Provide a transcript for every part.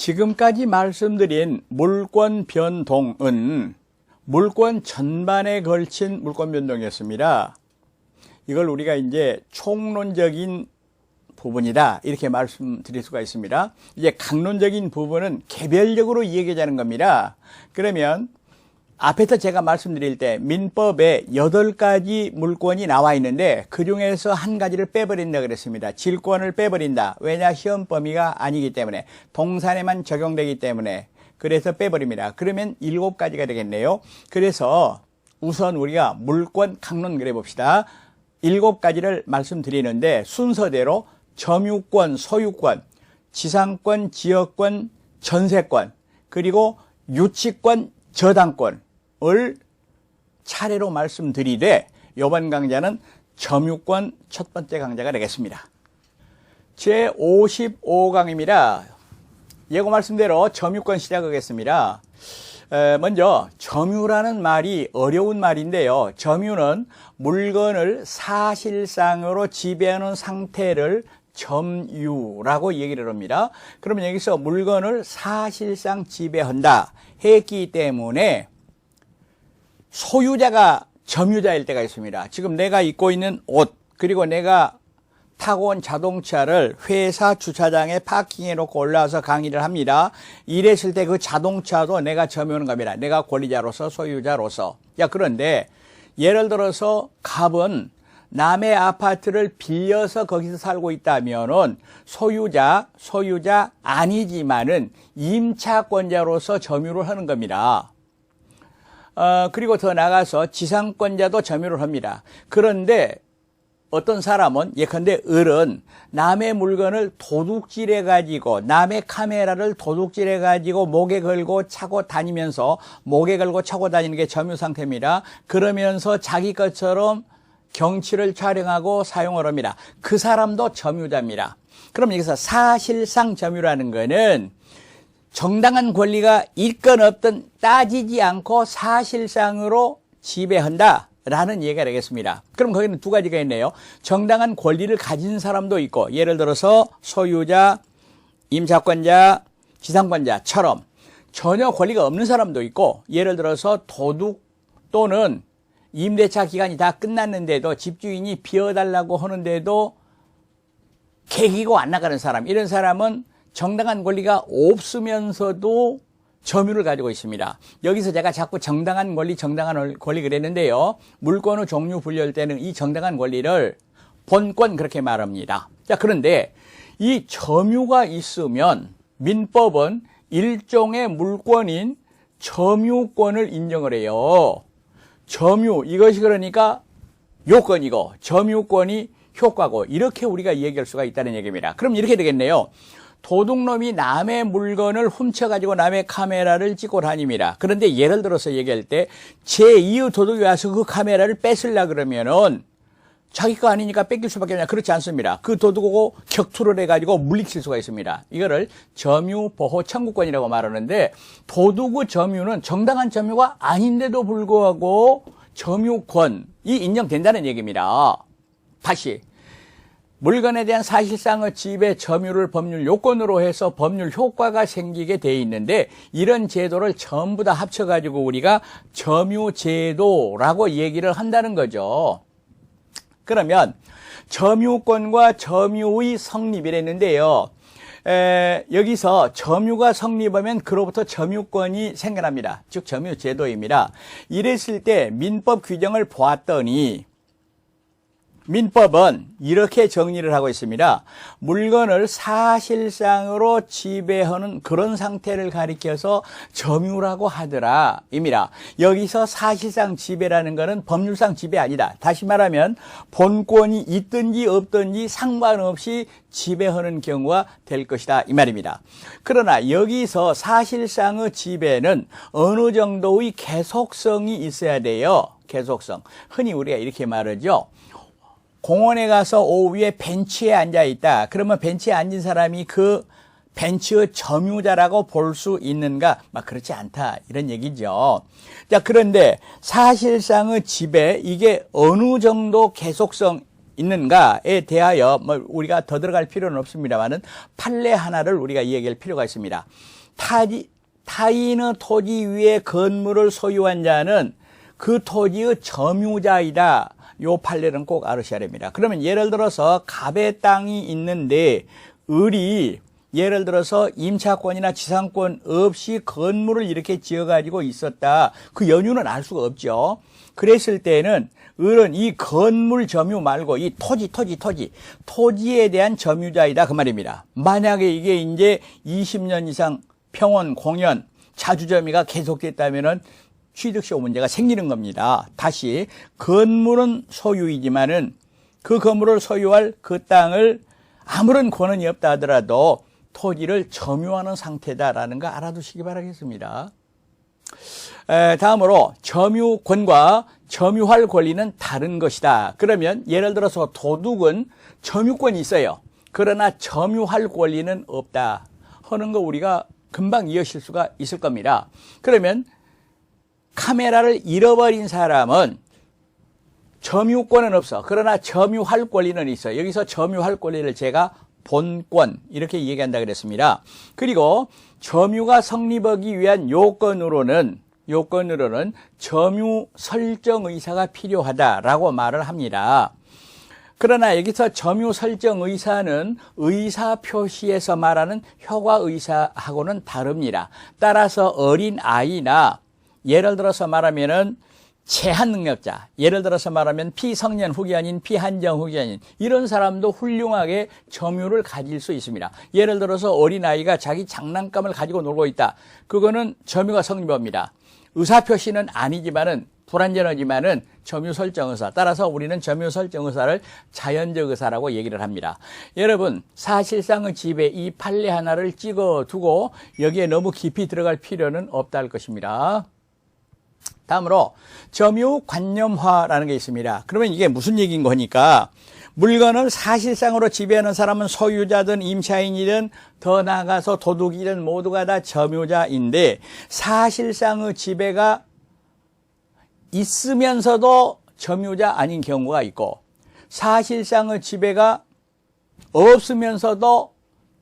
지금까지 말씀드린 물권 변동은 물권 전반에 걸친 물권 변동이었습니다. 이걸 우리가 이제 총론적인 부분이다 이렇게 말씀드릴 수가 있습니다. 이제 강론적인 부분은 개별적으로 이야기하자는 겁니다. 그러면 앞에서 제가 말씀드릴 때 민법에 8가지 물권이 나와 있는데 그 중에서 한 가지를 빼버린다 그랬습니다. 질권을 빼버린다. 왜냐? 시험 범위가 아니기 때문에 동산에만 적용되기 때문에 그래서 빼버립니다. 그러면 7가지가 되겠네요. 그래서 우선 우리가 물권 강론 그래 봅시다. 7가지를 말씀드리는데 순서대로 점유권, 소유권, 지상권, 지역권, 전세권, 그리고 유치권, 저당권을 차례로 말씀드리되 이번 강좌는 점유권 첫 번째 강좌가 되겠습니다. 제55강입니다. 예고 말씀대로 점유권 시작하겠습니다. 먼저 점유라는 말이 어려운 말인데요. 점유는 물건을 사실상으로 지배하는 상태를 점유라고 얘기를 합니다. 그러면 여기서 물건을 사실상 지배한다 했기 때문에 소유자가 점유자일 때가 있습니다. 지금 내가 입고 있는 옷, 그리고 내가 타고 온 자동차를 회사 주차장에 파킹해 놓고 올라와서 강의를 합니다. 이랬을 때 그 자동차도 내가 점유하는 겁니다. 내가 권리자로서, 소유자로서. 그런데 예를 들어서 갑은 남의 아파트를 빌려서 거기서 살고 있다면은 소유자 아니지만은 임차권자로서 점유를 하는 겁니다. 그리고 더 나가서 지상권자도 점유를 합니다. 그런데 어떤 사람은 예컨대 을은 남의 물건을 도둑질해 가지고 남의 카메라를 도둑질해 가지고 목에 걸고 차고 다니면서 목에 걸고 차고 다니는 게 점유 상태입니다. 그러면서 자기 것처럼 경치를 촬영하고 사용을 합니다. 그 사람도 점유자입니다. 그럼 여기서 사실상 점유라는 거는 정당한 권리가 있건 없든 따지지 않고 사실상으로 지배한다 라는 얘기가 되겠습니다. 그럼 거기는 두 가지가 있네요. 정당한 권리를 가진 사람도 있고, 예를 들어서 소유자, 임차권자, 지상권자처럼 전혀 권리가 없는 사람도 있고, 예를 들어서 도둑 또는 임대차 기간이 다 끝났는데도 집주인이 비워달라고 하는데도 개기고 안 나가는 사람, 이런 사람은 정당한 권리가 없으면서도 점유를 가지고 있습니다. 여기서 제가 자꾸 정당한 권리 그랬는데요. 물권의 종류 분류할 때는 이 정당한 권리를 본권 그렇게 말합니다. 그런데 이 점유가 있으면 민법은 일종의 물권인 점유권을 인정을 해요. 점유, 이것이 그러니까 요건이고 점유권이 효과고 이렇게 우리가 얘기할 수가 있다는 얘기입니다. 그럼 이렇게 되겠네요. 도둑놈이 남의 물건을 훔쳐가지고 남의 카메라를 찍고 다닙니다. 그런데 예를 들어서 얘기할 때 제2의 도둑이 와서 그 카메라를 뺏으려 그러면은 자기 거 아니니까 뺏길 수밖에 없냐. 그렇지 않습니다. 그 도둑하고 격투를 해가지고 물리칠 수가 있습니다. 이거를 점유보호 청구권이라고 말하는데 도둑의 점유는 정당한 점유가 아닌데도 불구하고 점유권이 인정된다는 얘기입니다. 다시 물건에 대한 사실상의 지배 점유를 법률 요건으로 해서 법률 효과가 생기게 돼 있는데 이런 제도를 전부 다 합쳐가지고 우리가 점유제도라고 얘기를 한다는 거죠. 그러면 점유권과 점유의 성립이랬는데요. 여기서 점유가 성립하면 그로부터 점유권이 생겨납니다. 즉 점유제도입니다. 이랬을 때 민법 규정을 보았더니 민법은 이렇게 정리를 하고 있습니다. 물건을 사실상으로 지배하는 그런 상태를 가리켜서 점유라고 하더라 입니다. 여기서 사실상 지배라는 것은 법률상 지배 아니다. 다시 말하면 본권이 있든지 없든지 상관없이 지배하는 경우가 될 것이다 이 말입니다. 그러나 여기서 사실상의 지배는 어느 정도의 계속성이 있어야 돼요. 계속성. 흔히 우리가 이렇게 말하죠. 공원에 가서 오후에 벤치에 앉아 있다. 그러면 벤치에 앉은 사람이 그 벤치의 점유자라고 볼 수 있는가? 그렇지 않다. 이런 얘기죠. 그런데 사실상의 지배, 이게 어느 정도 계속성 있는가에 대하여 뭐 우리가 더 들어갈 필요는 없습니다만은 판례 하나를 우리가 이야기할 필요가 있습니다. 타인의 토지 위에 건물을 소유한 자는 그 토지의 점유자이다. 요 판례는 꼭 알으셔야 됩니다. 그러면 예를 들어서 갑의 땅이 있는데 을이 예를 들어서 임차권이나 지상권 없이 건물을 이렇게 지어가지고 있었다. 그 연유는 알 수가 없죠. 그랬을 때는 을은 이 건물 점유 말고 이 토지에 대한 점유자이다. 그 말입니다. 만약에 이게 이제 20년 이상 평원, 공연, 자주점유가 계속됐다면은 취득시효 문제가 생기는 겁니다. 다시 건물은 소유이지만은 그 건물을 소유할 그 땅을 아무런 권한이 없다 하더라도 토지를 점유하는 상태다라는 거 알아두시기 바라겠습니다. 다음으로 점유권과 점유할 권리는 다른 것이다. 그러면 예를 들어서 도둑은 점유권이 있어요. 그러나 점유할 권리는 없다 하는 거 우리가 금방 이해하실 수가 있을 겁니다. 그러면 카메라를 잃어버린 사람은 점유권은 없어. 그러나 점유할 권리는 있어. 여기서 점유할 권리를 제가 본권 이렇게 얘기한다 그랬습니다. 그리고 점유가 성립하기 위한 요건으로는 점유 설정 의사가 필요하다라고 말을 합니다. 그러나 여기서 점유 설정 의사는 의사 표시에서 말하는 효과 의사하고는 다릅니다. 따라서 어린 아이나 예를 들어서 말하면은 제한 능력자, 예를 들어서 말하면 피성년 후기한인, 피한정 후기한인 이런 사람도 훌륭하게 점유를 가질 수 있습니다. 예를 들어서 어린아이가 자기 장난감을 가지고 놀고 있다. 그거는 점유가 성립합니다. 의사표시는 아니지만은 불완전하지만은 점유 설정 의사. 따라서 우리는 점유 설정 의사를 자연적 의사라고 얘기를 합니다. 여러분, 사실상의 지배 이 판례 하나를 찍어두고 여기에 너무 깊이 들어갈 필요는 없다 할 것입니다. 다음으로 점유 관념화라는 게 있습니다. 그러면 이게 무슨 얘기인 거니까 물건을 사실상으로 지배하는 사람은 소유자든 임차인이든 더 나아가서 도둑이든 모두가 다 점유자인데 사실상의 지배가 있으면서도 점유자 아닌 경우가 있고 사실상의 지배가 없으면서도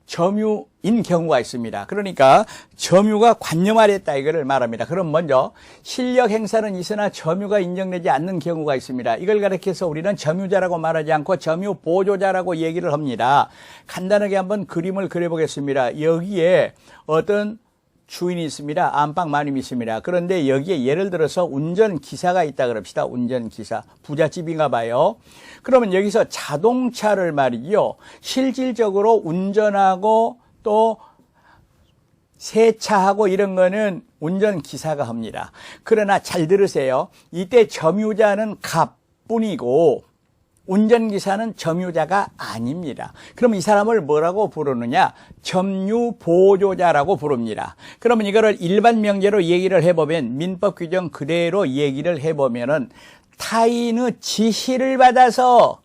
점유인 경우가 있습니다. 그러니까 점유가 관념화됐다 이거를 말합니다. 그럼 먼저 실력 행사는 있으나 점유가 인정되지 않는 경우가 있습니다. 이걸 가리켜서 우리는 점유자라고 말하지 않고 점유 보조자라고 얘기를 합니다. 간단하게 한번 그림을 그려보겠습니다. 여기에 어떤 주인이 있습니다. 안방 마님이 있습니다. 그런데 여기에 예를 들어서 운전기사가 있다 그럽시다. 운전기사. 부잣집인가 봐요. 그러면 여기서 자동차를 말이죠. 실질적으로 운전하고 또 세차하고 이런 거는 운전기사가 합니다. 그러나 잘 들으세요. 이때 점유자는 갑뿐이고 운전기사는 점유자가 아닙니다. 그럼 이 사람을 뭐라고 부르느냐? 점유보조자라고 부릅니다. 그러면 이거를 일반 명제로 얘기를 해보면 민법 규정 그대로 얘기를 해보면은 타인의 지시를 받아서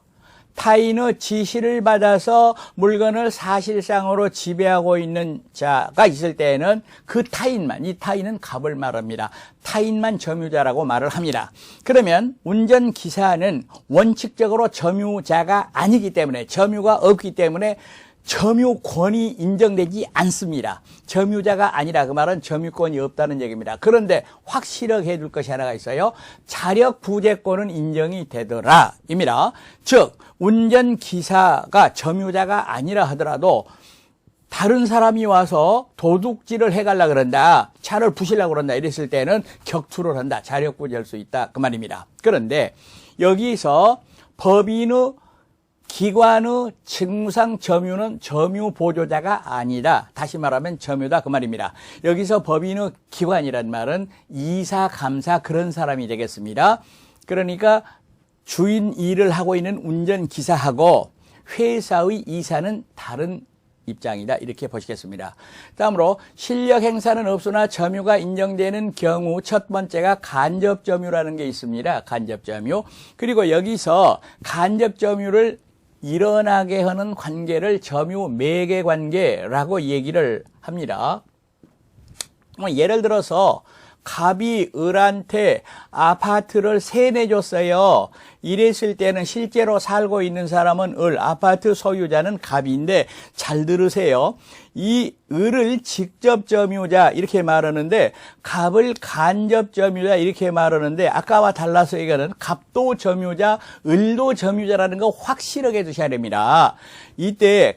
물건을 사실상으로 지배하고 있는 자가 있을 때에는 그 타인만, 이 타인은 갑을 말합니다. 타인만 점유자라고 말을 합니다. 그러면 운전기사는 원칙적으로 점유자가 아니기 때문에, 점유가 없기 때문에 점유권이 인정되지 않습니다. 점유자가 아니라 그 말은 점유권이 없다는 얘기입니다. 그런데 확실하게 해둘 것이 하나가 있어요. 자력 부재권은 인정이 되더라 입니다. 즉 운전기사가 점유자가 아니라 하더라도 다른 사람이 와서 도둑질을 해가려고 그런다, 차를 부시려고 그런다 이랬을 때는 격투를 한다, 자력 부재할 수 있다 그 말입니다. 그런데 여기서 법인의 기관의 직무상 점유는 점유 보조자가 아니다. 다시 말하면 점유다 그 말입니다. 여기서 법인의 기관이란 말은 이사, 감사 그런 사람이 되겠습니다. 그러니까 주인 일을 하고 있는 운전기사하고 회사의 이사는 다른 입장이다 이렇게 보시겠습니다. 다음으로 실력 행사는 없으나 점유가 인정되는 경우 첫 번째가 간접점유라는 게 있습니다. 간접점유. 그리고 여기서 간접점유를 일어나게 하는 관계를 점유 매개 관계라고 얘기를 합니다. 예를 들어서 갑이 을한테 아파트를 세내줬어요. 이랬을 때는 실제로 살고 있는 사람은 을, 아파트 소유자는 갑인데 잘 들으세요. 이 을을 직접 점유자 이렇게 말하는데 갑을 간접 점유자 이렇게 말하는데 아까와 달라서 이거는 갑도 점유자, 을도 점유자라는 거 확실하게 해두셔야 됩니다. 이때